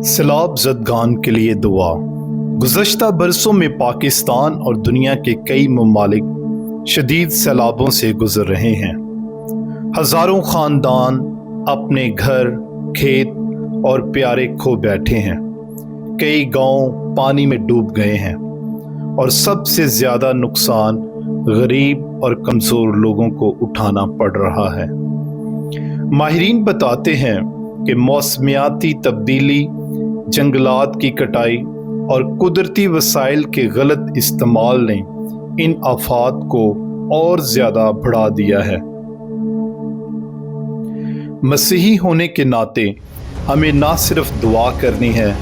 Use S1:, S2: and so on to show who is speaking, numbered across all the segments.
S1: सैलाब ज़दगान के लिए दुआ। गुज़श्ता बरसों में पाकिस्तान और दुनिया के कई ममालिक शदीद सैलाबों से गुज़र रहे हैं। हज़ारों ख़ानदान अपने घर, खेत और प्यारे खो बैठे हैं। कई गांव पानी में डूब गए हैं और सबसे ज़्यादा नुकसान गरीब और कमज़ोर लोगों को उठाना पड़ रहा है। माहिरीन बताते हैं कि मौसमियाती तब्दीली, जंगलात की कटाई और कुदरती वसाइल के गलत इस्तेमाल ने इन आफात को और ज़्यादा बढ़ा दिया है। मसीही होने के नाते हमें ना सिर्फ दुआ करनी है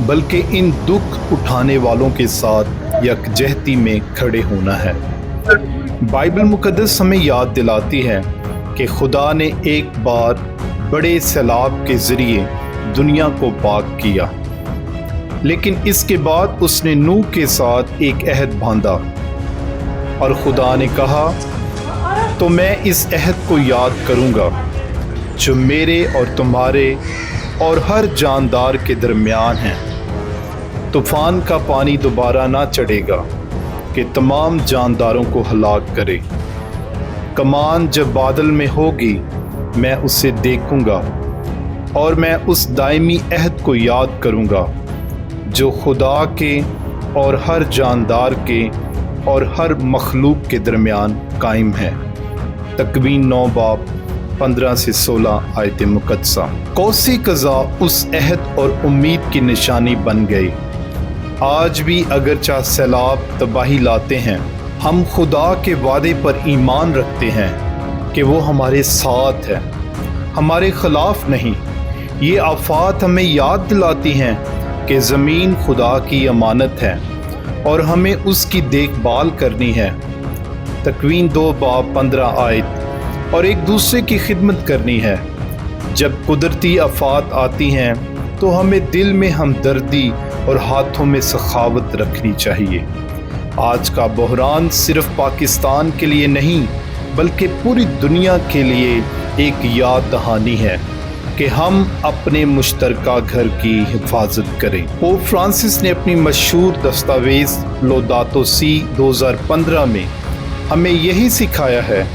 S1: बल्कि इन दुख उठाने वालों के साथ यकजहती में खड़े होना है। बाइबल मुकद्दस हमें याद दिलाती है कि खुदा ने एक बार बड़े सैलाब के ज़रिए दुनिया को पाक किया, लेकिन इसके बाद उसने नूह के साथ एक अहद बांधा और खुदा ने कहा, तो मैं इस अहद को याद करूँगा जो मेरे और तुम्हारे और हर जानदार के दरमियान है। तूफान का पानी दोबारा ना चढ़ेगा कि तमाम जानदारों को हलाक करे। कमान जब बादल में होगी मैं उसे देखूंगा और मैं उस दायमी अहद को याद करूंगा जो खुदा के और हर जानदार के और हर मखलूक के दरमियान कायम है। तकवीन 9 बाब 15 से 16 आयत मुकद्दसा। कौसी कज़ा उस अहद और उम्मीद की निशानी बन गई। आज भी अगरचा सैलाब तबाही लाते हैं, हम खुदा के वादे पर ईमान रखते हैं कि वो हमारे साथ है, हमारे खिलाफ नहीं। ये आफात हमें याद दिलाती हैं कि ज़मीन खुदा की अमानत है और हमें उसकी देखभाल करनी है। तकवीन 2 बाब 15 आयत। और एक दूसरे की खिदमत करनी है। जब कुदरती आफात आती हैं तो हमें दिल में हमदर्दी और हाथों में सखावत रखनी चाहिए। आज का बहरान सिर्फ पाकिस्तान के लिए नहीं बल्कि पूरी दुनिया के लिए एक याद दहानी है कि हम अपने मुश्तरका घर की हिफाजत करें। पोप फ्रांसिस ने अपनी मशहूर दस्तावेज़ लौदातो सी 2015 में हमें यही सिखाया है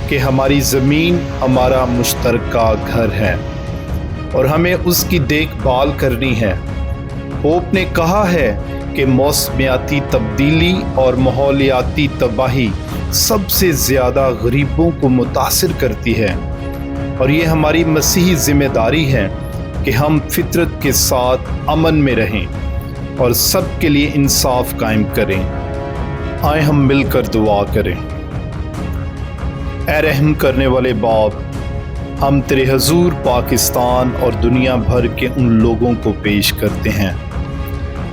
S1: कि हमारी ज़मीन हमारा मुश्तरका घर है और हमें उसकी देखभाल करनी है। पोप ने कहा है कि मौसमियाती तब्दीली और माहौलियाती तबाही सबसे ज़्यादा गरीबों को मुतासिर करती है और ये हमारी मसीही ज़िम्मेदारी है कि हम फितरत के साथ अमन में रहें और सब के लिए इंसाफ कायम करें। आए हम मिलकर दुआ करें। ऐ रहम करने वाले बाप, हम तेरे हजूर पाकिस्तान और दुनिया भर के उन लोगों को पेश करते हैं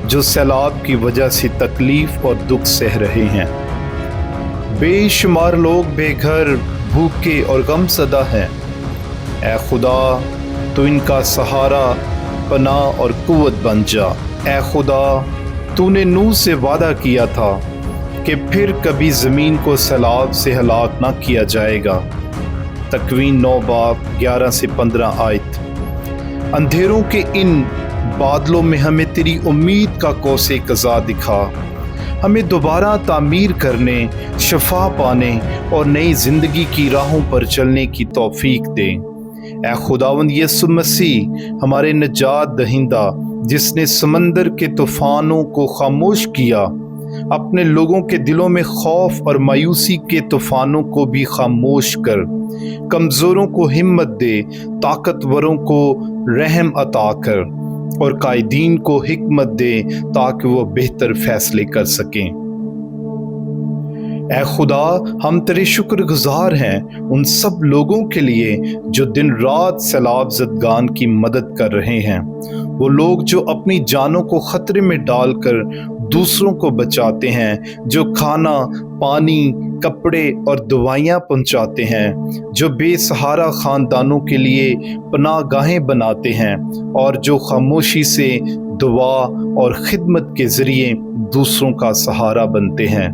S1: जो सैलाब की वजह से तकलीफ़ और दुख सह रहे हैं। बेशुमार लोग बेघर, भूखे और गमज़दा हैं। ऐ खुदा, तो इनका सहारा, पनाह और कुव्वत बन जा। ऐ खुदा, तूने नूह से वादा किया था कि फिर कभी ज़मीन को सैलाब से हलाक ना किया जाएगा। तकवीन 9 बाब 11 से 15 आयत। अंधेरों के इन बादलों में हमें तेरी उम्मीद का कौसे कज़ा दिखा। हमें दोबारा तामीर करने, शफा पाने और नई ज़िंदगी की राहों पर चलने की तौफीक दे। ऐ खुदावंद यीशु मसीह, हमारे निजात दहिंदा, जिसने समंदर के तूफ़ानों को खामोश किया, अपने लोगों के दिलों में खौफ और मायूसी के तूफ़ानों को भी खामोश कर। कमज़ोरों को हिम्मत दे, ताकतवरों को रहम अता कर और कायदीन को हिकमत दे ताकि वो बेहतर फैसले कर सकें। ऐ खुदा, हम तेरे शुक्रगुजार हैं उन सब लोगों के लिए जो दिन रात सैलाब ज़दगान की मदद कर रहे हैं। वो लोग जो अपनी जानों को खतरे में डालकर दूसरों को बचाते हैं, जो खाना, पानी, कपड़े और दवाइयाँ पहुँचाते हैं, जो बेसहारा ख़ानदानों के लिए पनाहगाहें बनाते हैं और जो खामोशी से दुआ और खिदमत के ज़रिए दूसरों का सहारा बनते हैं।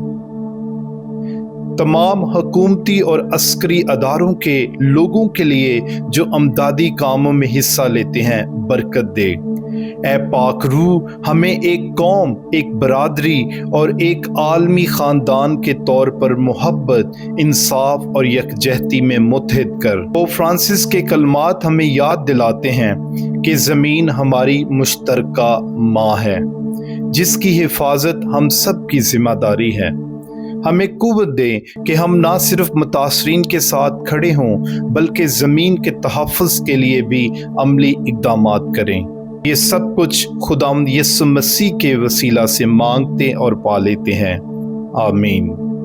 S1: तमाम हुकूमती और अस्करी अदारों के लोगों के लिए जो अमदादी कामों में हिस्सा लेते हैं, बरकत दे। اے پاک روح ہمیں ایک قوم، ایک برادری اور ایک عالمی خاندان کے طور پر محبت، انصاف اور یکجہتی میں متحد کر۔ پوپ فرانسس کے کلمات ہمیں یاد دلاتے ہیں کہ زمین ہماری مشترکہ ماں ہے جس کی حفاظت ہم سب کی ذمہ داری ہے۔ ہمیں قوت دے کہ ہم نہ صرف متاثرین کے ساتھ کھڑے ہوں بلکہ زمین کے تحفظ کے لیے بھی عملی اقدامات کریں۔ یہ سب کچھ خداوند یسوع مسیح کے وسیلہ سے مانگتے اور پا لیتے ہیں، آمین۔